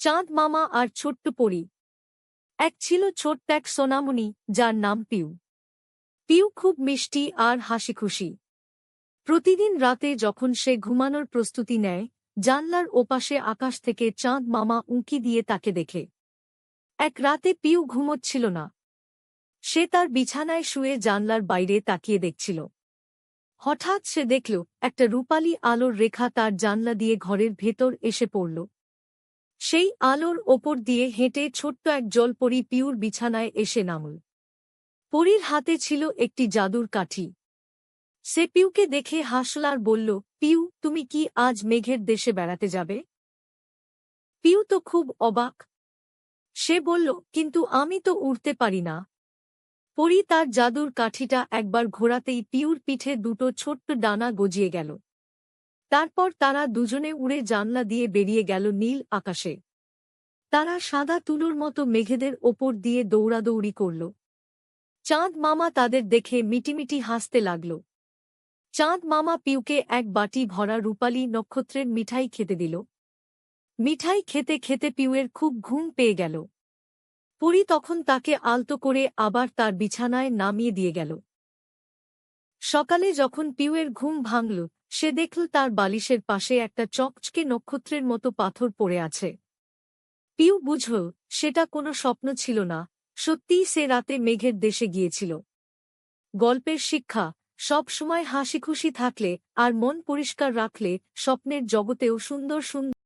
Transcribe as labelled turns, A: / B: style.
A: চাঁদ মামা আর ছোট্ট পরী। এক ছিল ছোট্ট এক সোনামণি, যার নাম পিউ। পিউ খুব মিষ্টি আর হাসিখুশি। প্রতিদিন রাতে যখন সে ঘুমানোর প্রস্তুতি নেয়, জানলার ওপাশে আকাশ থেকে চাঁদ মামা উঁকি দিয়ে তাকে দেখে। এক রাতে পিউ ঘুমোচ্ছিল না। সে তার বিছানায় শুয়ে জানলার বাইরে তাকিয়ে দেখছিল। হঠাৎ সে দেখল একটা রূপালী আলোর রেখা তার জানলা দিয়ে ঘরের ভেতর এসে পড়ল। সেই আলোর ওপর দিয়ে হেঁটে ছোট্ট এক জলপরী পিউর বিছানায় এসে নামল। পরীর হাতে ছিল একটি জাদুর কাঠি। সে পিউকে দেখে হাসল আর বলল, পিউ, তুমি কি আজ মেঘের দেশে বেড়াতে যাবে? পিউ তো খুব অবাক। সে বলল, কিন্তু আমি তো উড়তে পারি না। পরী তার জাদুর কাঠিটা একবার ঘোরাতেই পিউর পিঠে দুটো ছোট্ট ডানা গজিয়ে গেল। তারপর তারা দুজনে উড়ে জানলা দিয়ে বেরিয়ে গেল নীল আকাশে। তারা সাদা তুলোর মতো মেঘেদের ওপর দিয়ে দৌড়াদৌড়ি করল। চাঁদ মামা তাদের দেখে মিটিমিটি হাসতে লাগল। চাঁদ মামা পিউকে এক বাটি ভরা রূপালী নক্ষত্রের মিঠাই খেতে দিল। মিঠাই খেতে খেতে পিউয়ের খুব ঘুম পেয়ে গেল। পরী তখন তাকে আলতো করে আবার তার বিছানায় নামিয়ে দিয়ে গেল। সকালে যখন পিউয়ের ঘুম ভাঙল, সে দেখল তার বালিশের পাশে একটা চকচকে নক্ষত্রের মতো পাথর পড়ে আছে। পিউ বুঝল সেটা কোনো স্বপ্ন ছিল না, সত্যিই সে রাতে মেঘের দেশে গিয়েছিল। গল্পের শিক্ষা: সব সময় হাসিখুশি থাকলে আর মন পরিষ্কার রাখলে স্বপ্নের জগতেও সুন্দর সুন্দর